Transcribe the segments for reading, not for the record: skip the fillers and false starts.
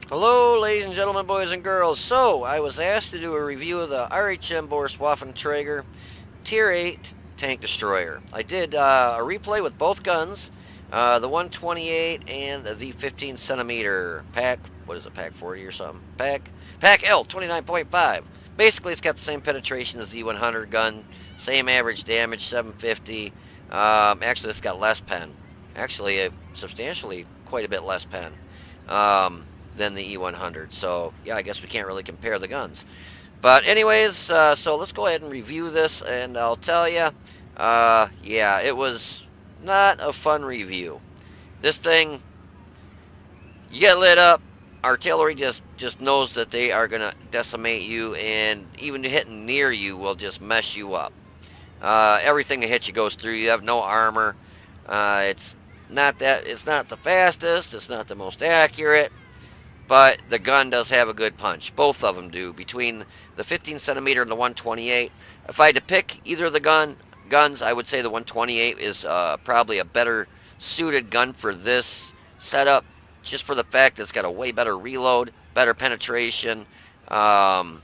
Hello, ladies and gentlemen, boys and girls. So, I was asked to do a review of the Rhm Borsig Waffenträger Tier 8 Tank Destroyer. I did a replay with both guns, the 128 and the 15 centimeter pack. What is it, pack 40 or something? Pack L 29.5. Basically, it's got the same penetration as the 100 gun, same average damage, 750. Actually, it's got less pen. Actually, substantially quite a bit less pen. Than the E100. So yeah, I guess we can't really compare the guns. But anyways, so let's go ahead and review this, and I'll tell you, yeah, it was not a fun review. This thing, you get lit up, artillery just knows that they are gonna decimate you, and even hitting near you will just mess you up. Everything that hits you goes through. You have no armor. It's not the fastest. It's not the most accurate. But the gun does have a good punch. Both of them do. Between the 15 centimeter and the 128, if I had to pick either of the guns, I would say the 128 is probably a better suited gun for this setup, just for the fact that it's got a way better reload, better penetration, um,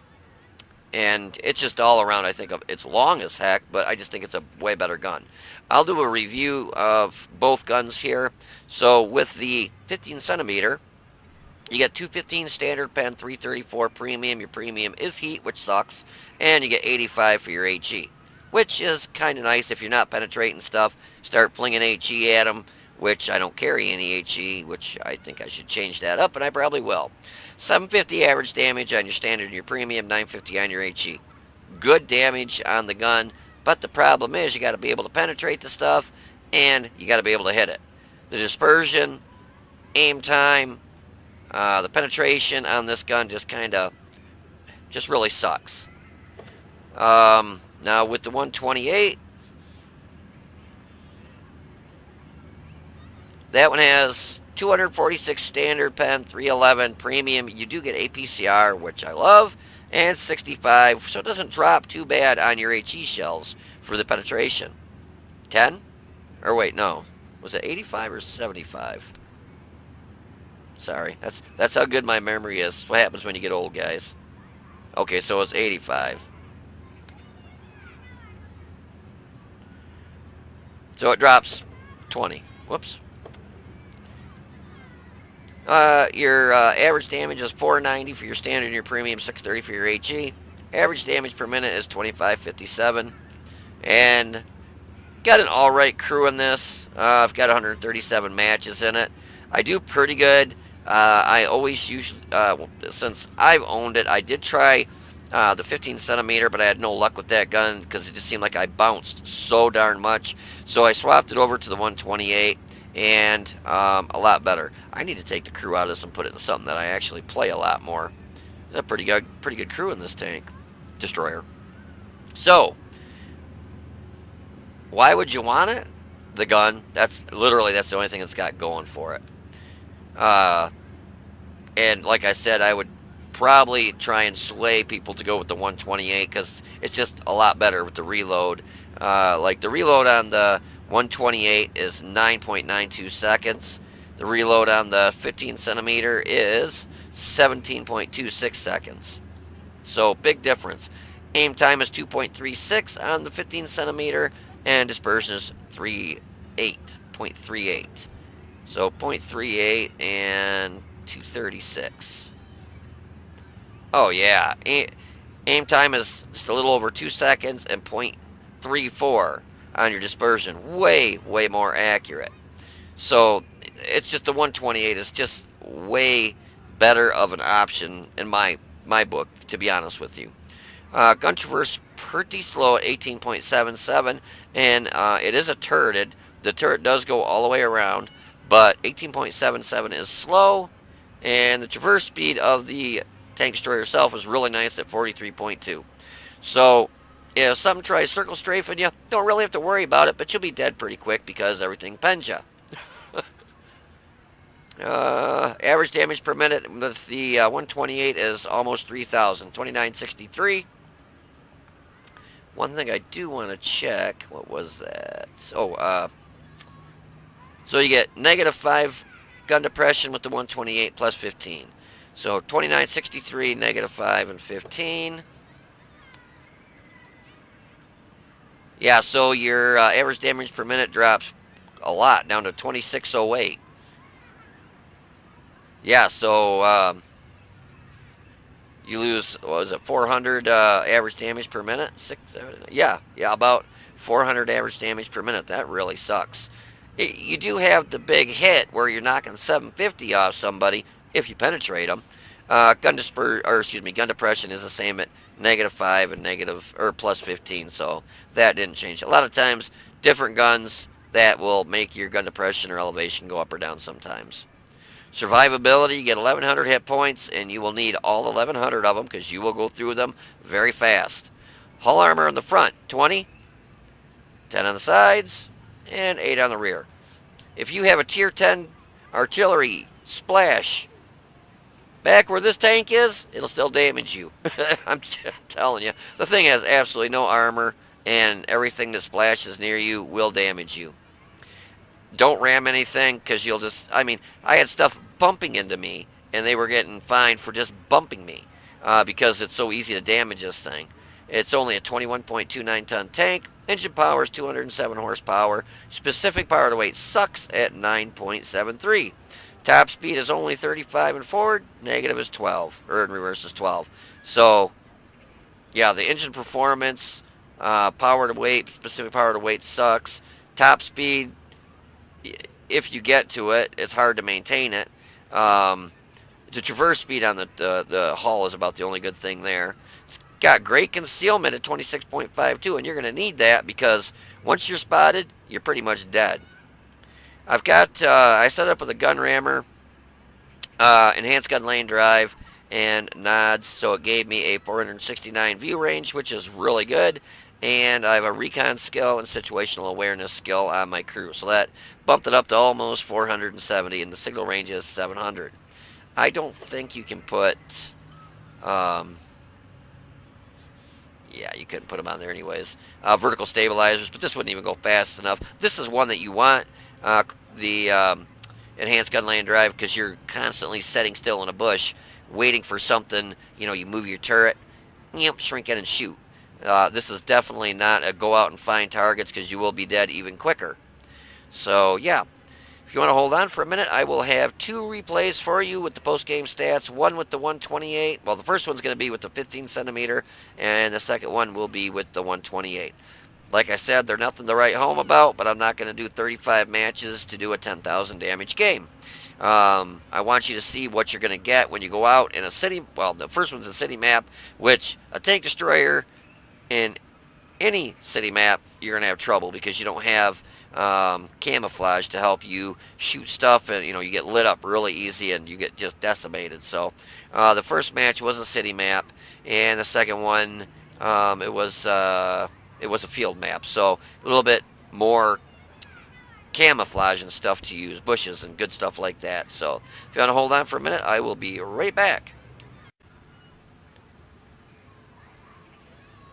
and it's just all around. I think it's long as heck, but I just think it's a way better gun. I'll do a review of both guns here. So with the 15 centimeter, you get 215 standard pen, 334 premium. Your premium is heat, which sucks. And you get 85 for your HE, which is kind of nice if you're not penetrating stuff. Start flinging HE at them, which I don't carry any HE, which I think I should change that up, and I probably will. 750 average damage on your standard and your premium, 950 on your HE. Good damage on the gun, but the problem is you got to be able to penetrate the stuff, and you got to be able to hit it. The dispersion, aim time, the penetration on this gun just really sucks. Now with the 128, that one has 246 standard pen, 311 premium. You do get APCR, which I love, and 65, so it doesn't drop too bad on your HE shells for the penetration. 10? Or wait, no. Was it 85 or 75? Sorry, that's how good my memory is. That's what happens when you get old, guys. Okay, so it's 85. So it drops 20. Whoops. Your average damage is 490 for your standard and your premium, 630 for your HE. Average damage per minute is 2557. And got an alright crew in this. I've got 137 matches in it. I do pretty good. I always usually, since I've owned it, I did try the 15 centimeter, but I had no luck with that gun because it just seemed like I bounced so darn much. So I swapped it over to the 128, and a lot better. I need to take the crew out of this and put it in something that I actually play a lot more. There's a pretty good crew in this tank destroyer. So why would you want it? The gun. That's the only thing it's got going for it. Uh, and like I said, I would probably try and sway people to go with the 128 because it's just a lot better with the reload. Like the reload on the 128 is 9.92 seconds. The reload on the 15 centimeter is 17.26 seconds. So big difference. Aim time is 2.36 on the 15 centimeter, and dispersion is 3.8. So 0.38 and 236. Oh yeah, aim time is just a little over 2 seconds and 0.34 on your dispersion. Way more accurate. So it's just the 128 is just way better of an option in my book, to be honest with you. Gun traverse pretty slow at 18.77, and it is a turreted. The turret does go all the way around, but 18.77 is slow, and the traverse speed of the tank destroyer itself is really nice at 43.2. So if something tries circle strafing you, don't really have to worry about it, but you'll be dead pretty quick because everything pens you. Average damage per minute with the 128 is almost 3,000, 2963. One thing I do want to check, what was that? Oh, so you get -5 gun depression with the 128 plus 15. So 2963, -5, and 15. Yeah, so your average damage per minute drops a lot, down to 2608. Yeah, so you lose, what was it, 400 average damage per minute? Yeah, about 400 average damage per minute. That really sucks. You do have the big hit where you're knocking 750 off somebody if you penetrate them. Gun depression is the same at -5 and negative or +15, so that didn't change. A lot of times, different guns that will make your gun depression or elevation go up or down sometimes. Survivability, you get 1100 hit points, and you will need all 1100 of them because you will go through them very fast. Hull armor on the front, 20, 10 on the sides, and 8 on the rear. If you have a tier 10 artillery splash back where this tank is, it'll still damage you. I'm telling you. The thing has absolutely no armor, and everything that splashes near you will damage you. Don't ram anything because you'll just, I had stuff bumping into me, and they were getting fined for just bumping me because it's so easy to damage this thing. It's only a 21.29 ton tank. Engine power is 207 horsepower. Specific power to weight sucks at 9.73. Top speed is only 35 in forward. Negative is 12, or in reverse is 12. So, yeah, the engine performance, power to weight, specific power to weight sucks. Top speed, if you get to it, it's hard to maintain it. The traverse speed on the hull is about the only good thing there. It's got great concealment at 26.52, and you're going to need that because once you're spotted, you're pretty much dead. I've got, I set up with a gun rammer, enhanced gun lane drive, and nods, so it gave me a 469 view range, which is really good. And I have a recon skill and situational awareness skill on my crew, so that bumped it up to almost 470, and the signal range is 700. I don't think you can put, yeah, you couldn't put them on there anyways. Vertical stabilizers, but this wouldn't even go fast enough. This is one that you want, the enhanced gun lane drive, because you're constantly sitting still in a bush, waiting for something. You move your turret, shrink in and shoot. This is definitely not a go out and find targets because you will be dead even quicker. So, yeah. If you want to hold on for a minute, I will have 2 replays for you with the post-game stats. One with the 128. Well, the first one's going to be with the 15 centimeter, and the second one will be with the 128. Like I said, they're nothing to write home about, but I'm not going to do 35 matches to do a 10,000 damage game. I want you to see what you're going to get when you go out in a city. Well, the first one's a city map, which a tank destroyer in any city map, you're going to have trouble because you don't have camouflage to help you shoot stuff, and you get lit up really easy and you get just decimated. So the first match was a city map, and the second one it was a field map, so a little bit more camouflage and stuff to use, bushes and good stuff like that. So if you want to hold on for a minute, I will be right back.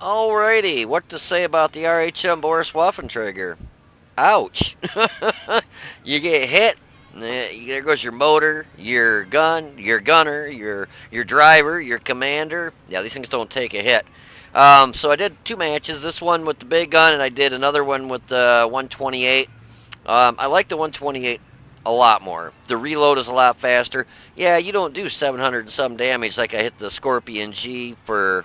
Alrighty, what to say about the Rhm Borsig Waffenträger? Ouch. You get hit, there goes your motor, your gun, your gunner, your driver, your commander. Yeah, these things don't take a hit. So I did 2 matches, this one with the big gun, and I did another one with the 128. I like the 128 a lot more. The reload is a lot faster. Yeah, you don't do 700 and some damage like I hit the Scorpion G for,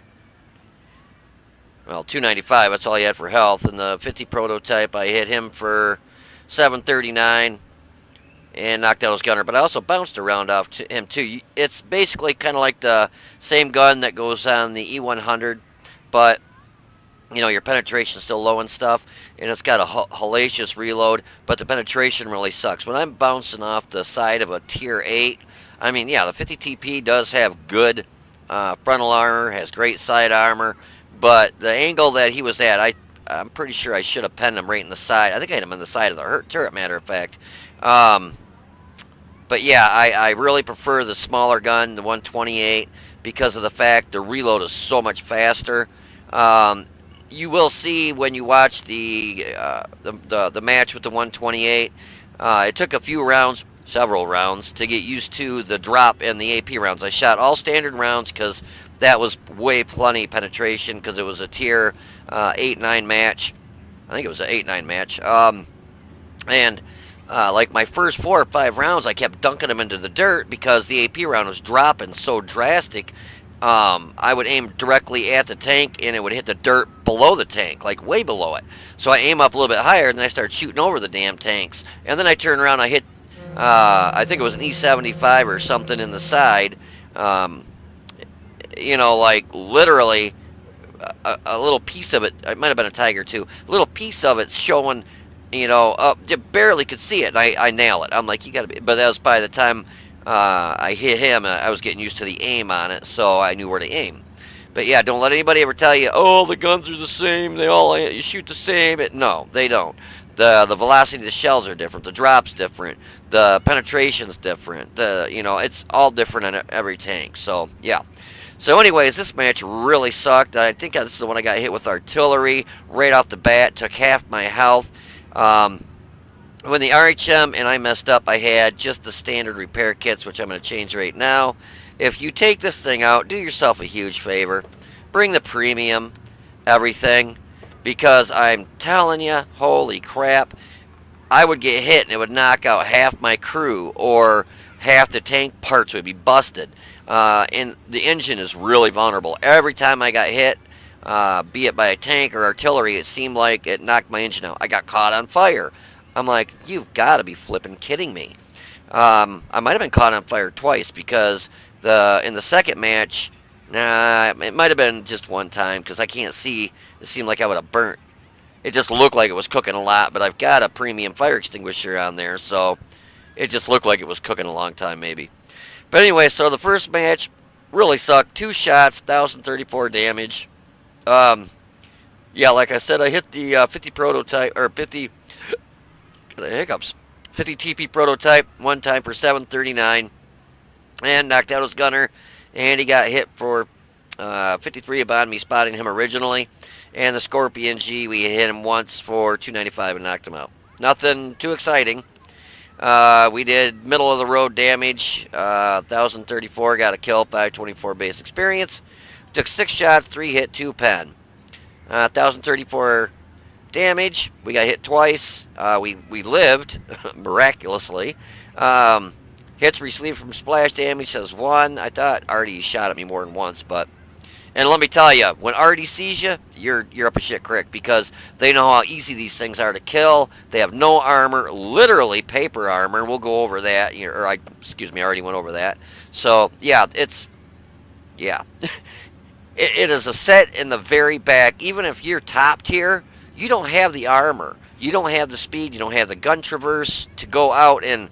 well, 295, that's all he had for health. And the 50 prototype, I hit him for 739 and knocked out his gunner. But I also bounced around off him too. It's basically kind of like the same gun that goes on the E100, but your penetration's still low and stuff, and it's got a hellacious reload, but the penetration really sucks. When I'm bouncing off the side of a tier 8, yeah, the 50 TP does have good frontal armor, has great side armor, but the angle that he was at, I'm pretty sure I should have penned him right in the side. I think I hit him in the side of the turret, matter of fact. But yeah, I really prefer the smaller gun, the 128, because of the fact the reload is so much faster. You will see when you watch the match with the 128, it took a few rounds. several rounds to get used to the drop in the AP rounds. I shot all standard rounds because that was way plenty penetration because it was a tier 8-9 match. I think it was an 8-9 match. And like my first 4 or 5 rounds, I kept dunking them into the dirt because the AP round was dropping so drastic. I would aim directly at the tank and it would hit the dirt below the tank, like way below it. So I aim up a little bit higher and then I start shooting over the damn tanks. And then I turn around, I hit, I think it was an E75 or something in the side. You know, like literally a little piece of it, it might have been a Tiger too, a little piece of it showing, you know, you barely could see it. And I nail it. I'm like, you gotta be, but that was by the time I hit him, I was getting used to the aim on it, so I knew where to aim. But yeah, don't let anybody ever tell you, oh, the guns are the same, they all, you shoot the same. No, they don't. The velocity of the shells are different, the drop's different, the penetration's different, you know, it's all different on every tank. So yeah. So anyways, this match really sucked. I think this is the one I got hit with artillery right off the bat, took half my health. When the RHM and I messed up, I had just the standard repair kits, which I'm going to change right now. If you take this thing out, do yourself a huge favor. Bring the premium, everything, because I'm telling you, holy crap, I would get hit and it would knock out half my crew or half the tank parts would be busted. And the engine is really vulnerable. Every time I got hit, be it by a tank or artillery, it seemed like it knocked my engine out. I got caught on fire. I'm like, you've got to be flipping kidding me. I might have been caught on fire twice because in the second match, it might have been just one time because I can't see. It seemed like I would have burnt. It just looked like it was cooking a lot, but I've got a premium fire extinguisher on there, so it just looked like it was cooking a long time maybe. But anyway, so the first match really sucked. 2 shots, 1,034 damage. Yeah, like I said, I hit the 50 prototype, or 50, the hiccups, 50 TP prototype one time for 739, and knocked out his gunner, and he got hit for 53 upon me spotting him originally, and the Scorpion G, we hit him once for 295 and knocked him out. Nothing too exciting. We did middle of the road damage, 1,034, got a kill, 524 base experience, took 6 shots, 3 hit, 2 pen. 1,034 damage. We got hit twice. We lived miraculously. Hits received from splash damage says 1. I thought Artie shot at me more than once, but and let me tell you, when Artie sees you, you're up a shit creek because they know how easy these things are to kill. They have no armor, literally paper armor. We'll go over that. Excuse me, I already went over that. So yeah, It is a set in the very back. Even if you're top tier, you don't have the armor. You don't have the speed. You don't have the gun traverse to go out and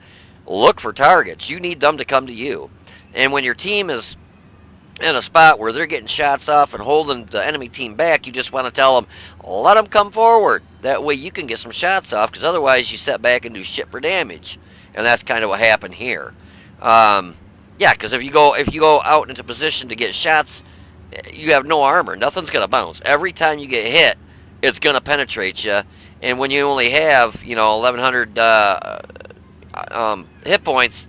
look for targets. You need them to come to you. And when your team is in a spot where they're getting shots off and holding the enemy team back, you just want to tell them, let them come forward. That way you can get some shots off, because otherwise you sit back and do shit for damage. And that's kind of what happened here. Yeah, because if you go out into position to get shots, you have no armor. Nothing's going to bounce. Every time you get hit, it's going to penetrate you. And when you only have, 1,100 hit points,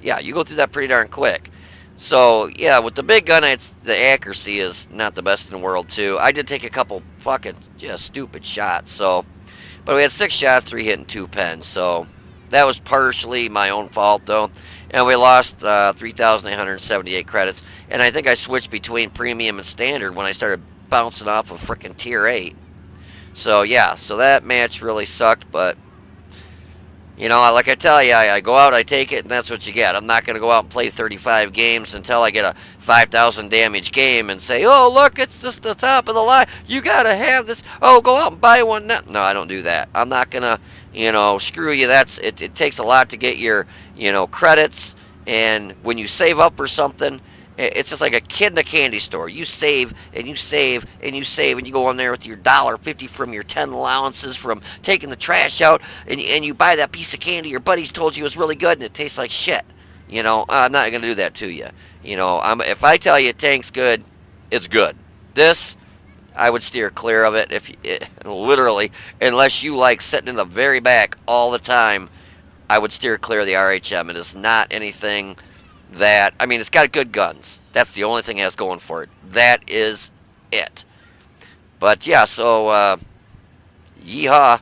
yeah, you go through that pretty darn quick. So, yeah, with the big gun, the accuracy is not the best in the world, too. I did take a couple fucking just stupid shots, so. But we had 6 shots, 3 hit, and 2 pens, so that was partially my own fault, though. And we lost 3,878 credits. And I think I switched between premium and standard when I started bouncing off of frickin' tier 8. So, yeah, so that match really sucked, but, like I tell you, I go out, I take it, and that's what you get. I'm not going to go out and play 35 games until I get a 5,000 damage game and say, oh, look, it's just the top of the line. You got to have this. Oh, go out and buy one now. No, I don't do that. I'm not going to, screw you. It takes a lot to get your, credits. And when you save up for something, it's just like a kid in a candy store. You save and you save and you save, and you go on there with your $1.50 from your 10 allowances from taking the trash out, and you buy that piece of candy your buddies told you was really good, and it tastes like shit. I'm not going to do that to you. If I tell you a tank's good, it's good. This, I would steer clear of it literally, unless you like sitting in the very back all the time, I would steer clear of the RHM. It is not anything that, I mean, it's got good guns. That's the only thing it has going for it. That is it. But yeah, so yeehaw.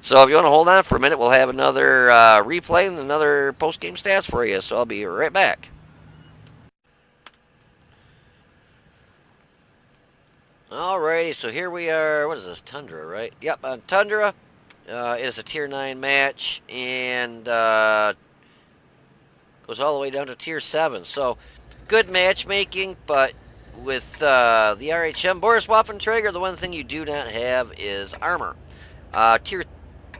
So if you want to hold on for a minute, we'll have another replay and another post-game stats for you. So I'll be right back. Alrighty, so here we are. What is this? Tundra, right? Yep, on Tundra. Is a Tier 9 match, and goes all the way down to Tier 7. So, good matchmaking, but with the Rhm Borsig Waffenträger, the one thing you do not have is armor. Tier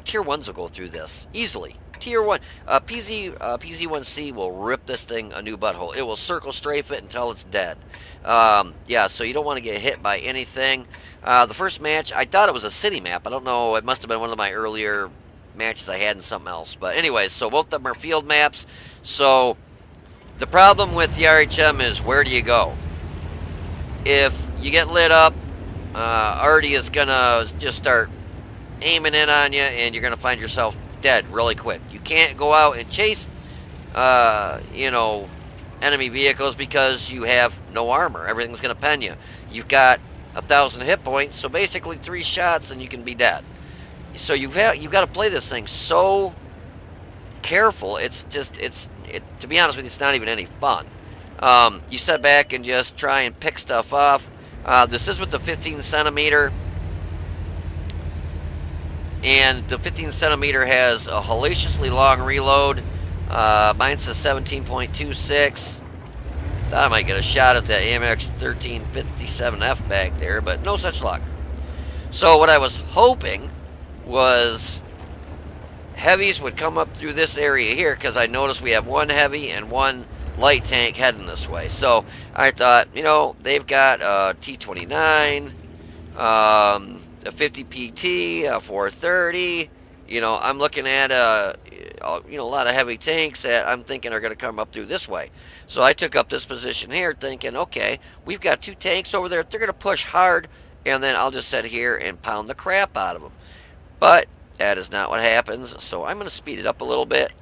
1s will go through this easily. Tier 1, PZ1C will rip this thing a new butthole. It will circle strafe it until it's dead. Yeah, so you don't want to get hit by anything. The first match, I thought it was a city map. I don't know, it must have been one of my earlier matches I had in something else. But anyways, so both of them are field maps. So the problem with the RHM is, where do you go? If you get lit up, Artie is going to just start aiming in on you, and you're going to find yourself dead really quick. You can't go out and chase, you know, enemy vehicles because you have no armor. Everything's going to pen you. You've got 1,000 hit points, so basically 3 shots and you can be dead. So you've got to play this thing so careful. It's just, to be honest with you, it's not even any fun. You sit back and just try and pick stuff off. This is with the 15 centimeter, and the 15 centimeter has a hellaciously long reload. Mine says 17.26. Thought I might get a shot at that AMX 1357F back there, but no such luck. So what I was hoping was heavies would come up through this area here, because I noticed we have one heavy and one light tank heading this way. So I thought, you know, they've got a T29, a 50 PT, a 430. You know, I'm looking at you know, a lot of heavy tanks that I'm thinking are going to come up through this way. So I took up this position here thinking, okay, we've got 2 tanks over there. They're going to push hard, and then I'll just sit here and pound the crap out of them. But that is not what happens, so I'm going to speed it up a little bit.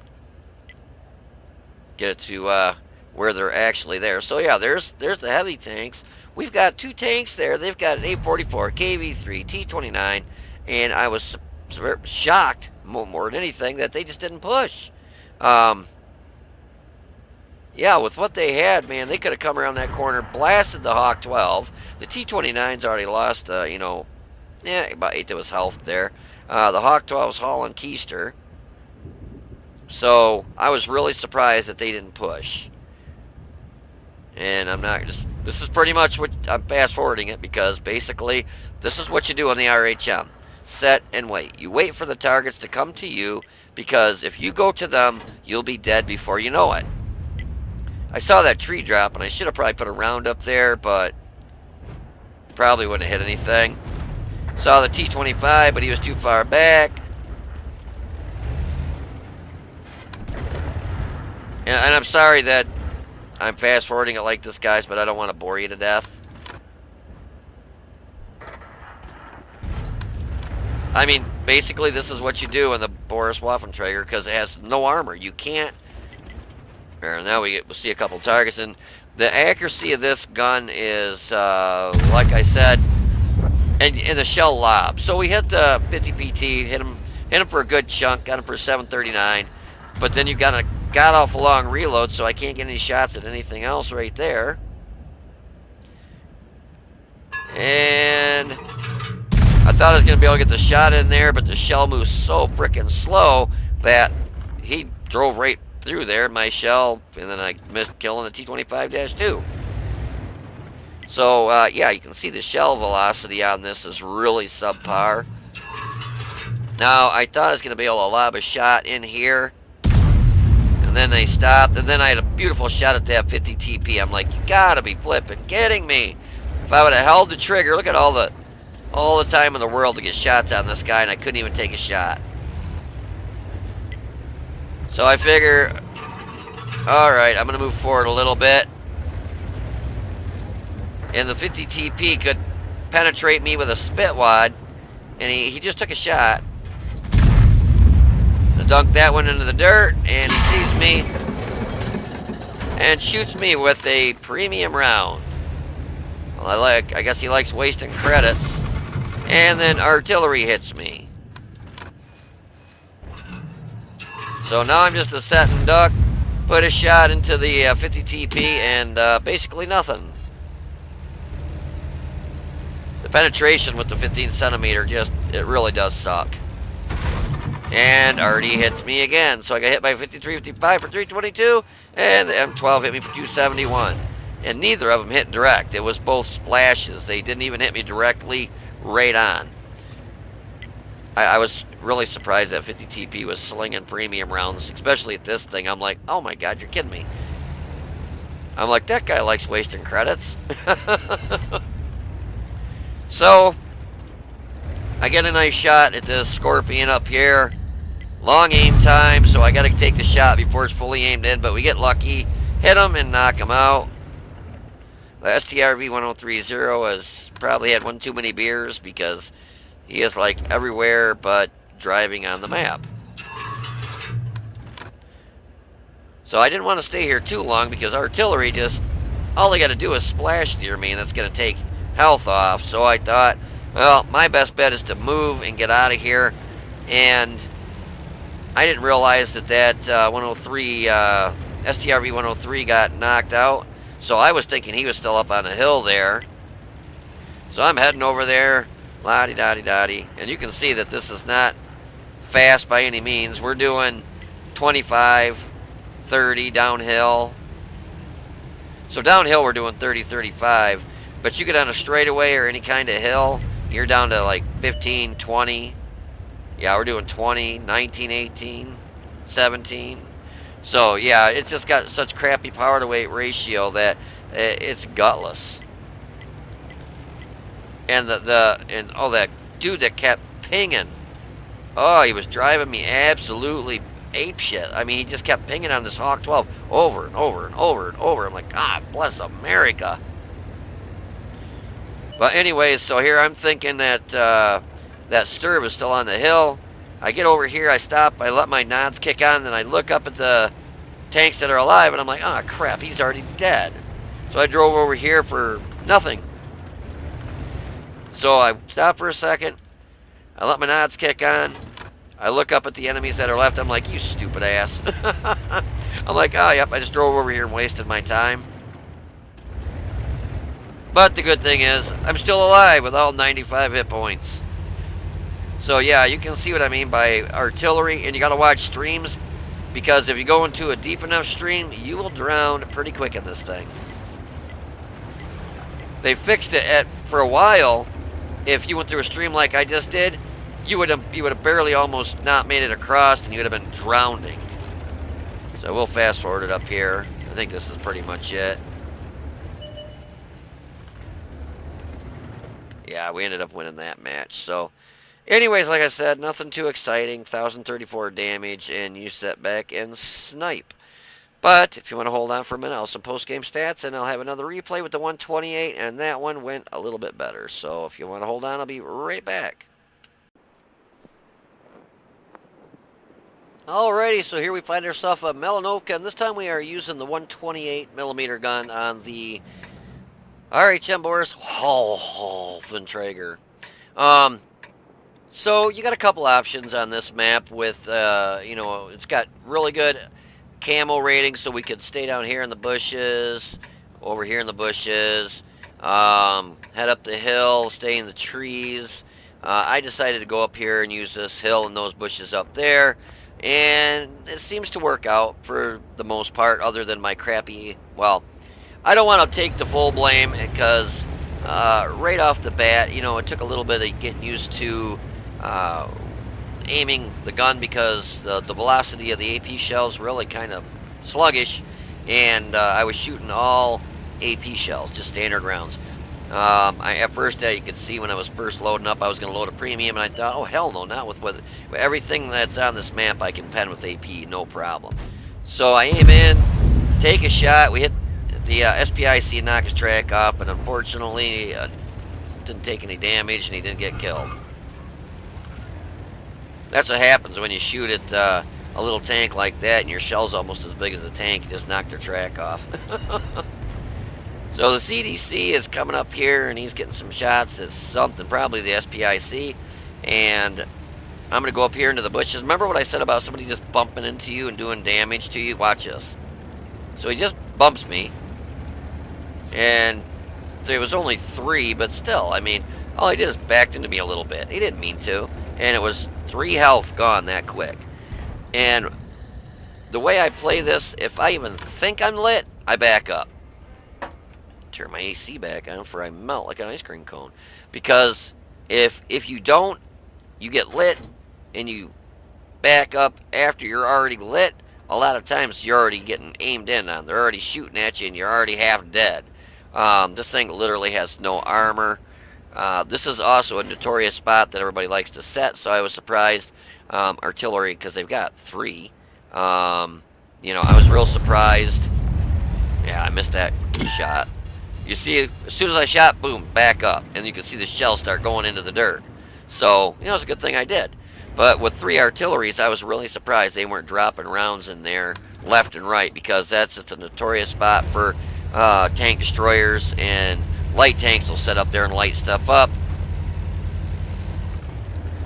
Get it to where they're actually there. So yeah, there's the heavy tanks. We've got 2 tanks there. They've got an 844, KV3, T29, and I was shocked more than anything that they just didn't push. Yeah, with what they had, man, they could have come around that corner, blasted the Hawk 12. The T29's already lost, you know, yeah, about 8 of his health there. The Hawk 12's hauling Keister. So I was really surprised that they didn't push. And I'm not just, this is pretty much what, I'm fast forwarding it, because basically this is what you do on the RHM. Set and wait. You wait for the targets to come to you, because if you go to them, you'll be dead before you know it. I saw that tree drop, and I should have probably put a round up there, but probably wouldn't have hit anything. Saw the T25, but he was too far back. And I'm sorry that I'm fast forwarding it like this, guys, but I don't want to bore you to death. I mean, basically this is what you do in the Borsig Waffenträger, because it has no armor. You can't. There, now we'll see a couple targets, and the accuracy of this gun is, like I said, in the shell lob. So we hit the 50 PT, hit him for a good chunk, got him for 739, but then you got a god-awful long reload, so I can't get any shots at anything else right there. And I thought I was going to be able to get the shot in there, but the shell moves so freaking slow that he drove right through there, my shell, and then I missed killing the T25-2. So, yeah, you can see the shell velocity on this is really subpar. Now, I thought I was going to be able to lob a shot in here, and then they stopped, and then I had a beautiful shot at that 50 TP. I'm like, you gotta be flipping kidding me. If I would have held the trigger, look at all the time in the world to get shots on this guy, and I couldn't even take a shot. So I figure, alright, I'm going to move forward a little bit. And the 50 TP could penetrate me with a spit wad, and he just took a shot. dunk that one into the dirt, and he sees me and shoots me with a premium round. Well, I guess he likes wasting credits. And then artillery hits me. So now I'm just a set and duck, put a shot into the 50 TP, and basically nothing. The penetration with the 15 centimeter it really does suck. And Artie hits me again. So I got hit by 53, 55 for 322, and the M12 hit me for 271. And neither of them hit direct. It was both splashes. They didn't even hit me directly right on. I was really surprised that 50 TP was slinging premium rounds, especially at this thing. I'm like, oh my god, you're kidding me. I'm like, that guy likes wasting credits. So, I get a nice shot at this Scorpion up here. Long aim time, so I got to take the shot before it's fully aimed in, but we get lucky. Hit him and knock him out. The STRV 1030 has probably had one too many beers because he is like everywhere but driving on the map. So I didn't want to stay here too long because artillery all they got to do is splash near me, and that's going to take health off. So I thought, well, my best bet is to move and get out of here. And I didn't realize that 103 STRV 103 got knocked out. So I was thinking he was still up on the hill there. So I'm heading over there, la-di-da-di-da-di. And you can see that this is not fast by any means. We're doing 25, 30 downhill. So downhill we're doing 30, 35. But you get on a straightaway or any kind of hill, you're down to like 15, 20. Yeah, we're doing 20, 19, 18, 17. So yeah, it's just got such crappy power to weight ratio that it's gutless. And that dude that kept pinging, oh, he was driving me absolutely apeshit. I mean, he just kept pinging on this Hawk 12 over and over and over and over. I'm like, God bless America. But anyways, so here I'm thinking that that Sturb is still on the hill. I get over here, I stop, I let my nods kick on, and I look up at the tanks that are alive, and I'm like, oh crap, he's already dead. So I drove over here for nothing. So I stop for a second, I let my nods kick on, I look up at the enemies that are left, I'm like, you stupid ass. I'm like, oh yep, I just drove over here and wasted my time. But the good thing is, I'm still alive with all 95 hit points. So yeah, you can see what I mean by artillery, and you gotta watch streams, because if you go into a deep enough stream, you will drown pretty quick in this thing. They fixed it for a while. If you went through a stream like I just did, you would have barely almost not made it across, and you would have been drowning. So we'll fast forward it up here. I think this is pretty much it. Yeah, we ended up winning that match. So anyways, like I said, nothing too exciting. 1,034 damage, and you sit back and snipe. But if you want to hold on for a minute, I'll have some post-game stats, and I'll have another replay with the 128, and that one went a little bit better. So if you want to hold on, I'll be right back. Alrighty, so here we find ourselves a Melanovka, and this time we are using the 128mm gun on the Rhm Borsig Waffenträger. So you got a couple options on this map with, you know, it's got really good camo rating, so we could stay down here in the bushes, over here in the bushes, head up the hill, stay in the trees. I decided to go up here and use this hill and those bushes up there, and it seems to work out for the most part, other than my crappy, well, I don't want to take the full blame, because right off the bat, you know, it took a little bit of getting used to aiming the gun, because the velocity of the AP shells really kind of sluggish, and I was shooting all AP shells, just standard rounds. At first, you could see when I was first loading up, I was going to load a premium, and I thought, oh hell no, not with everything that's on this map. I can pen with AP, no problem. So I aim in, take a shot, we hit the SPIC, knock his track off, and unfortunately didn't take any damage, and he didn't get killed. That's what happens when you shoot at a little tank like that and your shell's almost as big as the tank. You just knock their track off. So the CDC is coming up here and he's getting some shots at something, probably the SPIC. And I'm going to go up here into the bushes. Remember what I said about somebody just bumping into you and doing damage to you? Watch this. So he just bumps me. And there was only 3, but still, I mean, all he did is backed into me a little bit. He didn't mean to. And it was 3 health gone that quick. And the way I play this, if I even think I'm lit, I back up. Turn my AC back on for I melt like an ice cream cone. Because if you don't, you get lit and you back up after you're already lit, a lot of times you're already getting aimed in on. They're already shooting at you and you're already half dead. This thing literally has no armor. This is also a notorious spot that everybody likes to set, so I was surprised. Artillery, because they've got 3. You know, I was real surprised. Yeah, I missed that shot. You see, as soon as I shot, boom, back up. And you can see the shell start going into the dirt. So, you know, it's a good thing I did. But with 3 artilleries, I was really surprised they weren't dropping rounds in there left and right, because that's just a notorious spot for tank destroyers, and light tanks will set up there and light stuff up.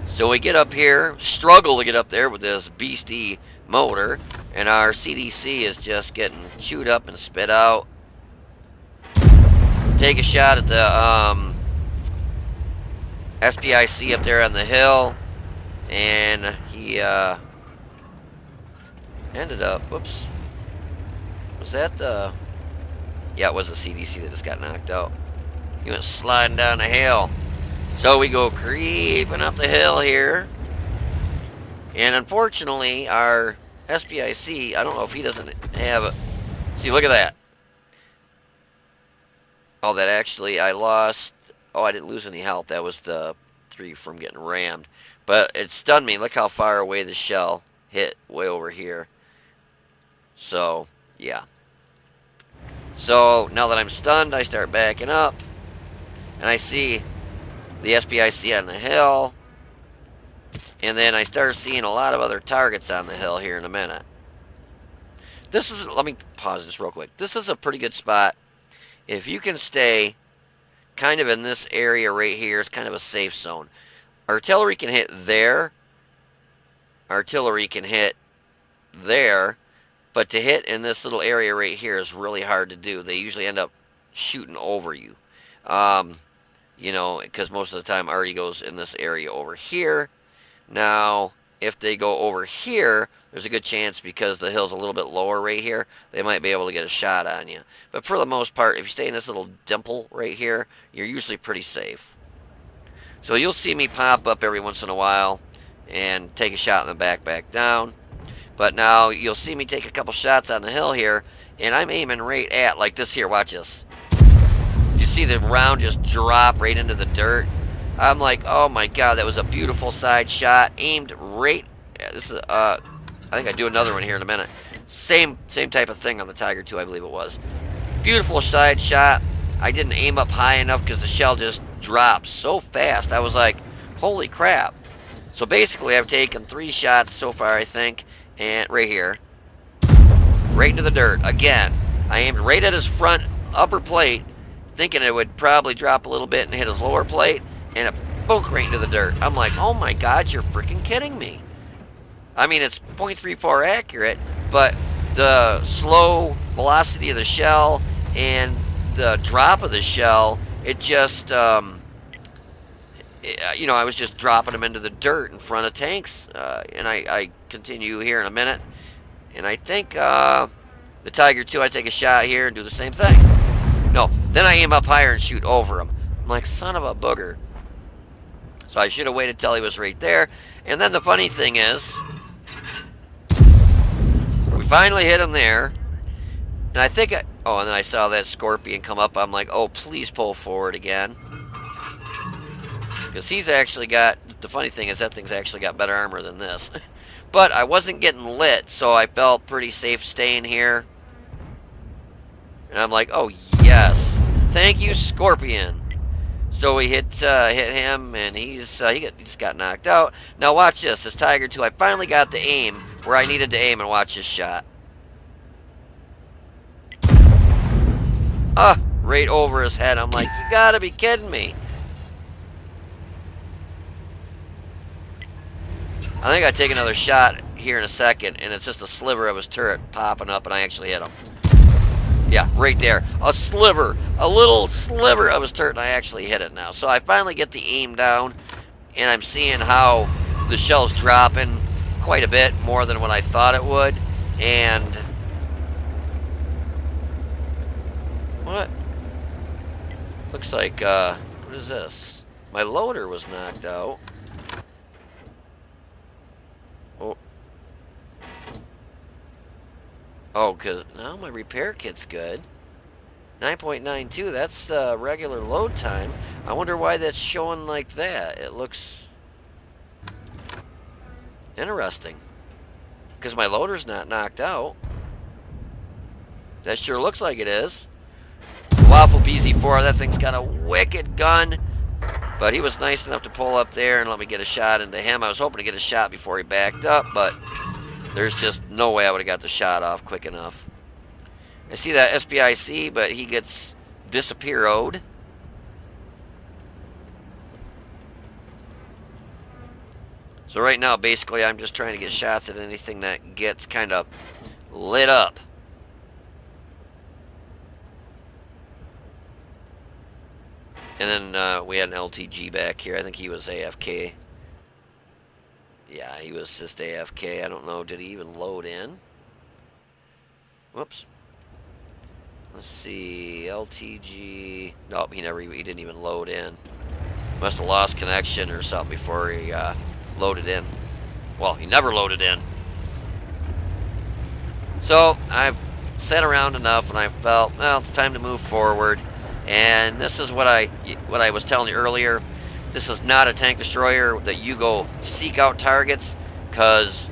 So we get up here, struggle to get up there with this beastie motor, and our CDC is just getting chewed up and spit out. Take a shot at the SPIC up there on the hill, and he ended up, whoops, was that the, yeah, it was the CDC that just got knocked out. He went sliding down the hill. So we go creeping up the hill here, and unfortunately our SPIC, I don't know if he doesn't have a, see, look at that. Oh, that actually, I lost, oh, I didn't lose any health. That was the 3 from getting rammed. But it stunned me. Look how far away the shell hit, way over here. So, yeah. So, now that I'm stunned, I start backing up. And I see the SPIC on the hill. And then I start seeing a lot of other targets on the hill here in a minute. This is, let me pause this real quick. This is a pretty good spot. If you can stay kind of in this area right here, it's kind of a safe zone. Artillery can hit there. Artillery can hit there. But to hit in this little area right here is really hard to do. They usually end up shooting over you. You know, because most of the time arty goes in this area over here. Now, if they go over here, there's a good chance, because the hill's a little bit lower right here, they might be able to get a shot on you. But for the most part, if you stay in this little dimple right here, you're usually pretty safe. So you'll see me pop up every once in a while and take a shot in the back down. But now you'll see me take a couple shots on the hill here, and I'm aiming right at, like this here, watch this. You see the round just drop right into the dirt? I'm like, oh my god, that was a beautiful side shot, aimed right, yeah, this is, I think I do another one here in a minute. Same type of thing on the Tiger 2, I believe it was. Beautiful side shot. I didn't aim up high enough because the shell just dropped so fast. I was like, holy crap. So basically I've taken 3 shots so far, I think, and right here. Right into the dirt. Again, I aimed right at his front upper plate, thinking it would probably drop a little bit and hit his lower plate, and it bonked right into the dirt. I'm like, oh my god, you're freaking kidding me. I mean, it's .34 accurate, but the slow velocity of the shell and the drop of the shell, it just, you know, I was just dropping them into the dirt in front of tanks. And I continue here in a minute. And I think the Tiger 2, I take a shot here and do the same thing. No, then I aim up higher and shoot over him. I'm like, son of a booger. So I should have waited till he was right there. And then the funny thing is, we finally hit him there. And I think oh, and then I saw that Scorpion come up. I'm like, oh, please pull forward again. Because he's actually got, the funny thing is that thing's actually got better armor than this. But I wasn't getting lit, so I felt pretty safe staying here. And I'm like, oh, yes. Thank you, Scorpion. So we hit him, and he just got knocked out. Now watch this. This Tiger 2, I finally got the aim where I needed to aim, and watch this shot. Right over his head. I'm like, you gotta be kidding me. I think I take another shot here in a second, and it's just a sliver of his turret popping up, and I actually hit him. Yeah, right there. A sliver. A little sliver of his turret, and I actually hit it now. So I finally get the aim down, and I'm seeing how the shell's dropping quite a bit more than what I thought it would. And what? Looks like, what is this? My loader was knocked out. Oh. Oh, because now my repair kit's good. 9.92, that's the regular load time. I wonder why that's showing like that. It looks interesting. Because my loader's not knocked out. That sure looks like it is. Waffle PZ4, that thing's got a wicked gun. But he was nice enough to pull up there and let me get a shot into him. I was hoping to get a shot before he backed up, but there's just no way I would have got the shot off quick enough. I see that SPIC, but he gets disappeared. So right now, basically, I'm just trying to get shots at anything that gets kind of lit up. And then we had an LTG back here. I think he was AFK. Yeah, he was just AFK. I don't know. Did he even load in? Whoops. Let's see. LTG. Nope, he didn't even load in. Must have lost connection or something before he loaded in. Well, he never loaded in. So I've sat around enough, and I felt, well, it's time to move forward. And this is what I was telling you earlier. This is not a tank destroyer that you go seek out targets, because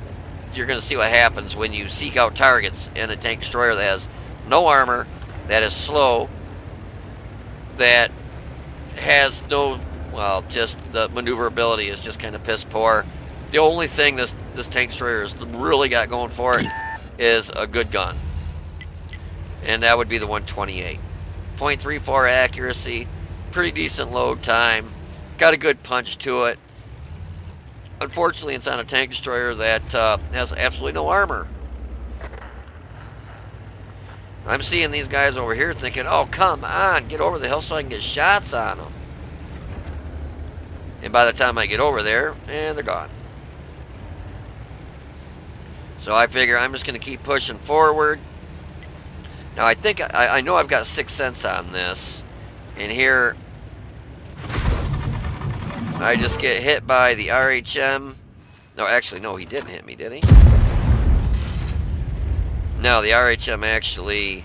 you're going to see what happens when you seek out targets in a tank destroyer that has no armor, that is slow, that has no, well, just the maneuverability is just kind of piss poor. The only thing this tank destroyer has really got going for it is a good gun, and that would be the 128. 0.34 accuracy, pretty decent load time, got a good punch to it. Unfortunately, it's on a tank destroyer that has absolutely no armor. I'm seeing these guys over here thinking, oh, come on, get over the hill so I can get shots on them. And by the time I get over there, they're gone. So I figure I'm just going to keep pushing forward. Now I think, I know I've got 6 cents on this. And here, I just get hit by the RHM. No, actually, no, he didn't hit me, did he? No, the RHM actually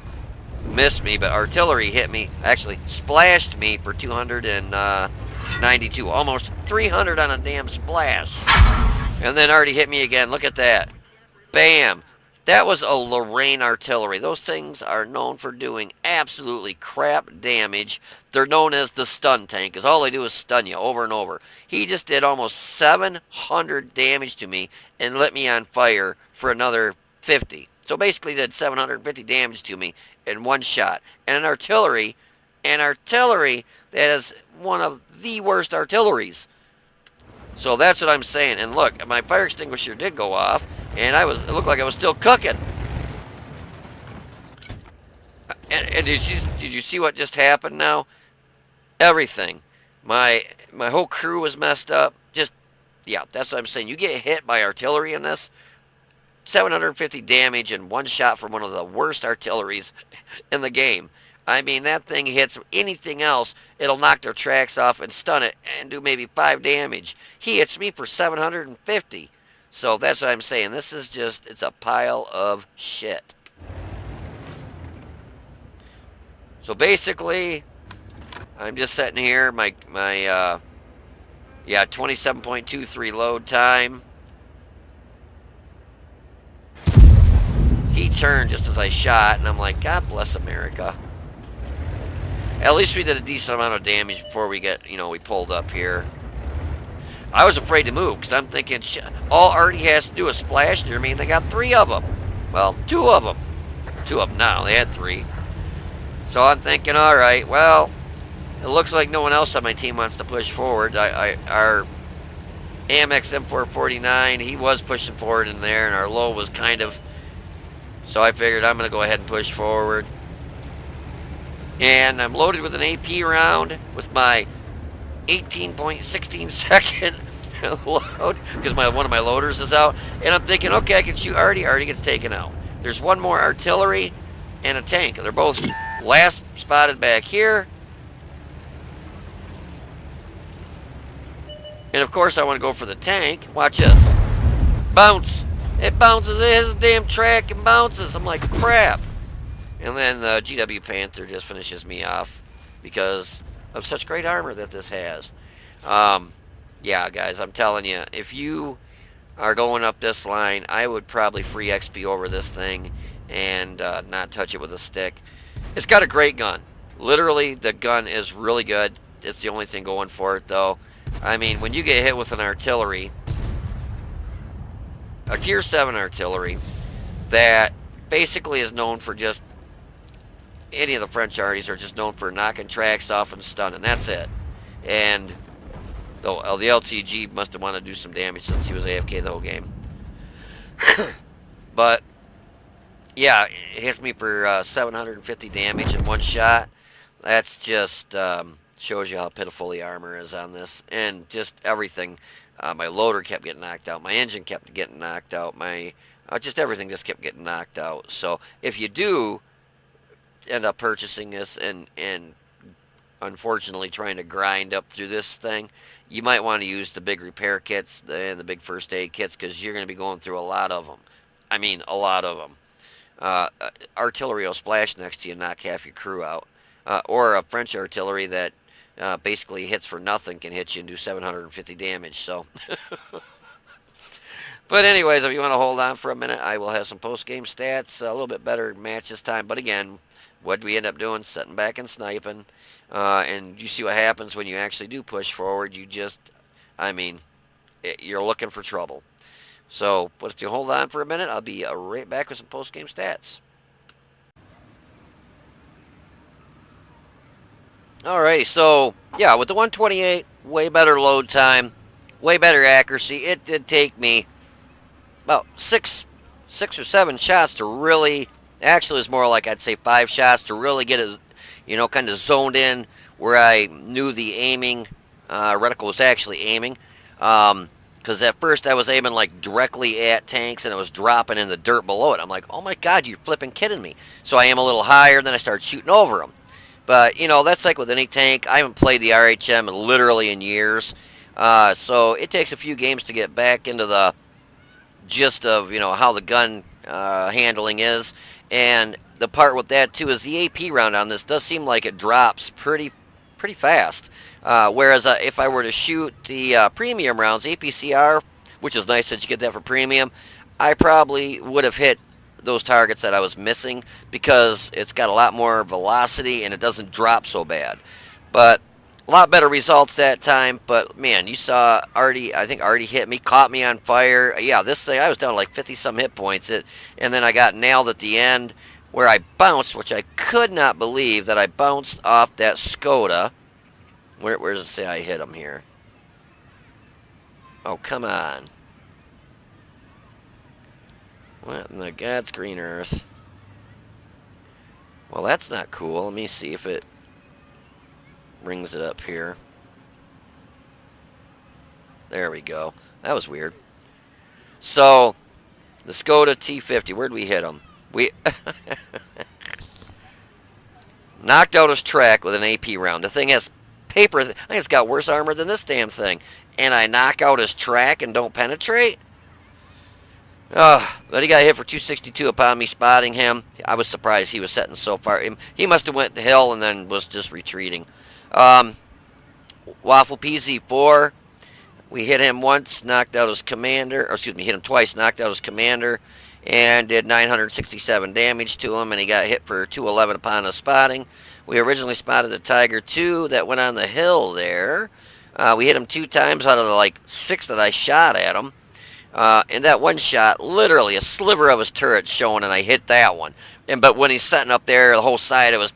missed me, but artillery hit me, actually splashed me for 292, almost 300 on a damn splash. And then already hit me again. Look at that. Bam. That was a Lorraine artillery. Those things are known for doing absolutely crap damage. They're known as the stun tank, because all they do is stun you over and over. He just did almost 700 damage to me and lit me on fire for another 50. So basically did 750 damage to me in one shot. And an artillery that is one of the worst artilleries. So that's what I'm saying. And look, my fire extinguisher did go off, and it looked like I was still cooking. And did you see what just happened now? Everything. My whole crew was messed up. Just, yeah, that's what I'm saying. You get hit by artillery in this, 750 damage in one shot from one of the worst artilleries in the game. I mean, that thing hits anything else, it'll knock their tracks off and stun it and do maybe 5 damage. He hits me for 750. So that's what I'm saying. This is just, it's a pile of shit. So basically, I'm just sitting here, my 27.23 load time. He turned just as I shot, and I'm like, God bless America. At least we did a decent amount of damage before we we pulled up here. I was afraid to move because I'm thinking, all Artie has to do is splash near me, and they got 3 of them. Well, 2 of them. 2 of them now. They had 3. So I'm thinking, all right, well, it looks like no one else on my team wants to push forward. Our Amex M449, he was pushing forward in there, and our low was kind of... So I figured I'm going to go ahead and push forward. And I'm loaded with an AP round with my 18.16 second load because one of my loaders is out. And I'm thinking, okay, I can shoot Artie. Artie gets taken out. There's one more artillery and a tank. They're both last spotted back here. And of course I want to go for the tank. Watch this. Bounce. It bounces. It hits the damn track and bounces. I'm like, crap. And then the GW Panther just finishes me off because of such great armor that this has. Yeah, guys, I'm telling you, if you are going up this line, I would probably free XP over this thing and not touch it with a stick. It's got a great gun. Literally, the gun is really good. It's the only thing going for it, though. I mean, when you get hit with an artillery, a Tier 7 artillery, that basically is known for just... Any of the French arties are just known for knocking tracks off and stunning. That's it. And though the LTG must have wanted to do some damage since he was AFK the whole game. But yeah, it hits me for 750 damage in one shot. That's just shows you how pitiful the armor is on this, and just everything. My loader kept getting knocked out. My engine kept getting knocked out. My just everything just kept getting knocked out. So if you do end up purchasing this and unfortunately trying to grind up through this thing, you might want to use the big repair kits and the big first aid kits because you're going to be going through a lot of them. I mean, a lot of them. Artillery will splash next to you and knock half your crew out. Or a French artillery that basically hits for nothing can hit you and do 750 damage. So, but anyways, if you want to hold on for a minute, I will have some post-game stats. A little bit better match this time. But again, what we end up doing? Sitting back and sniping. And you see what happens when you actually do push forward. You just, I mean, you're looking for trouble. So, but if you hold on for a minute, I'll be right back with some post-game stats. Alrighty, so, yeah, with the 128, way better load time, way better accuracy. It did take me about six or 7 shots to really... Actually, it's more like, I'd say 5 shots to really get it, kind of zoned in where I knew the aiming reticle was actually aiming. Because at first I was aiming like directly at tanks and it was dropping in the dirt below it. I'm like, oh my god, you're flipping kidding me. So I aim a little higher, then I start shooting over them. But, that's like with any tank. I haven't played the RHM literally in years. So it takes a few games to get back into the gist of, how the gun handling is. And the part with that too is the AP round on this does seem like it drops pretty fast. Whereas if I were to shoot the premium rounds, APCR, which is nice that you get that for premium, I probably would have hit those targets that I was missing because it's got a lot more velocity and it doesn't drop so bad. But a lot better results that time. But man, you saw Artie, I think Artie hit me, caught me on fire. Yeah, this thing, I was down like 50 some hit points. And then I got nailed at the end where I bounced, which I could not believe that I bounced off that Skoda. Where does it say I hit him here? Oh, come on. What in the God's green earth? Well, that's not cool. Let me see if it brings it up here. There we go. That was weird. So, the Skoda T50, where'd we hit him? We knocked out his track with an AP round. The thing has paper. I think it's got worse armor than this damn thing. And I knock out his track and don't penetrate? But he got hit for 262 upon me spotting him. I was surprised he was setting so far. He must have went to hill and then was just retreating. Waffle PZ4. We hit him once, knocked out his commander. Or excuse me, hit him twice, knocked out his commander. And did 967 damage to him. And he got hit for 211 upon his spotting. We originally spotted the Tiger 2 that went on the hill there. We hit him 2 times out of the like 6 that I shot at him. And that one shot, literally a sliver of his turret showing, and I hit that one. But when he's setting up there, the whole side of his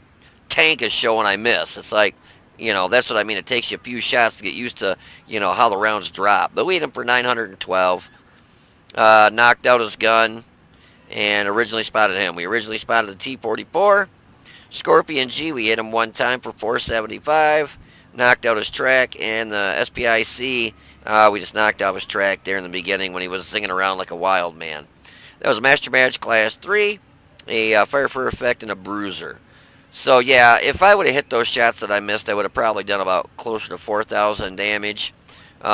tank is showing, I miss. It's like, that's what I mean. It takes you a few shots to get used to, how the rounds drop. But we hit him for 912. Knocked out his gun, and originally spotted him. We originally spotted the T-44. Scorpion G, we hit him 1 time for 475. Knocked out his track, and the SPIC, we just knocked out his track there in the beginning when he was singing around like a wild man. That was a Master Badge Class 3, a Fire for Effect, and a Bruiser. So yeah, if I would have hit those shots that I missed, I would have probably done about closer to 4,000 damage. We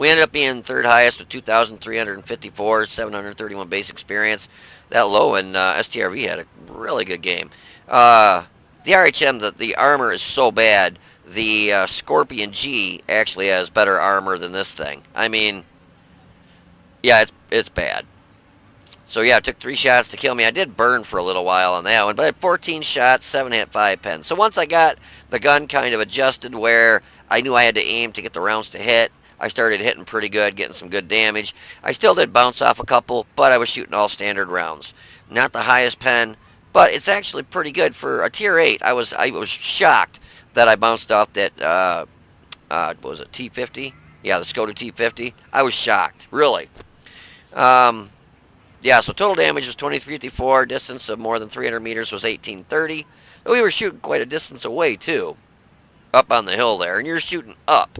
ended up being 3rd highest with 2,354, 731 base experience. That low, and STRV had a really good game. The RHM, the armor is so bad. The Scorpion G actually has better armor than this thing. I mean, yeah, it's bad. So yeah, it took 3 shots to kill me. I did burn for a little while on that one, but I had 14 shots, 7 hit, 5 pens. So once I got the gun kind of adjusted where I knew I had to aim to get the rounds to hit, I started hitting pretty good, getting some good damage. I still did bounce off a couple, but I was shooting all standard rounds. Not the highest pen, but it's actually pretty good for a tier 8. I was shocked that I bounced off that, what was it, T50? Yeah, the Skoda T50. I was shocked, really. Yeah, so total damage was 2354. Distance of more than 300 meters was 1830. We were shooting quite a distance away, too, up on the hill there, and you're shooting up.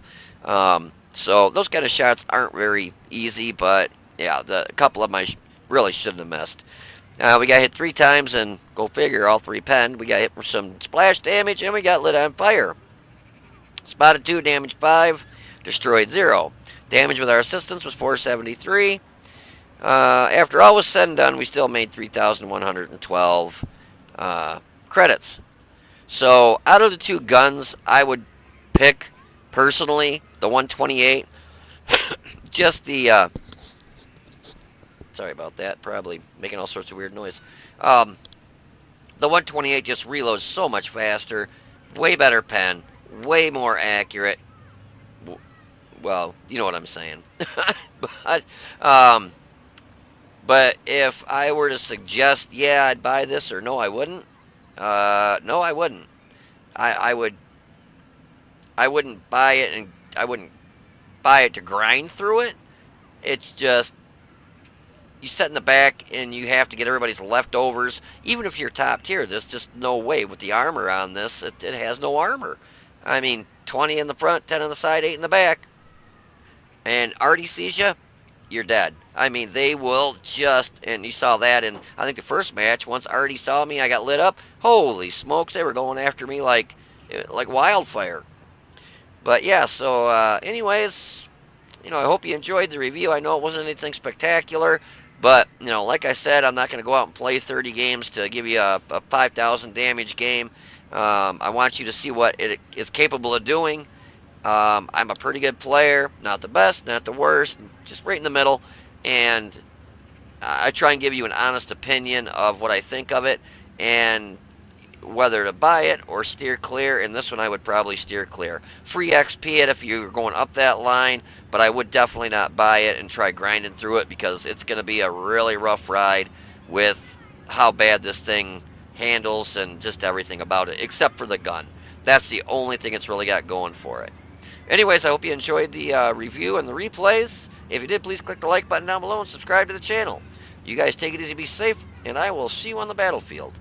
So those kind of shots aren't very easy, but yeah, a couple of them I really shouldn't have missed. We got hit 3 times, and go figure, all 3 penned. We got hit for some splash damage, and we got lit on fire. Spotted 2, damage 5, destroyed 0. Damage with our assistance was 473. After all was said and done, we still made 3,112 credits. So out of the 2 guns, I would pick, personally, the 128. Just the, sorry about that, probably making all sorts of weird noise. The 128 just reloads so much faster, way better pen, way more accurate. Well, you know what I'm saying. But if I were to suggest, yeah, I'd buy this, or no, I wouldn't. No, I wouldn't. I wouldn't buy it, and I wouldn't buy it to grind through it. It's just, you sit in the back and you have to get everybody's leftovers. Even if you're top tier, there's just no way with the armor on this. It has no armor. I mean, 20 in the front, 10 on the side, 8 in the back. And Artie sees you, you're dead. I mean, they will just, and you saw that in, I think, the first match. Once Artie saw me, I got lit up. Holy smokes, they were going after me like wildfire. But yeah, so anyways, I hope you enjoyed the review. I know it wasn't anything spectacular, but, like I said, I'm not going to go out and play 30 games to give you a 5,000 damage game. I want you to see what it is capable of doing. I'm a pretty good player, not the best, not the worst, just right in the middle, and I try and give you an honest opinion of what I think of it, and whether to buy it or steer clear. And this one I would probably steer clear. Free XP it if you're going up that line, but I would definitely not buy it and try grinding through it, because it's going to be a really rough ride with how bad this thing handles and just everything about it, except for the gun. That's the only thing it's really got going for it. Anyways, I hope you enjoyed the review and the replays. If you did, please click the like button down below and subscribe to the channel. You guys take it easy, be safe, and I will see you on the battlefield.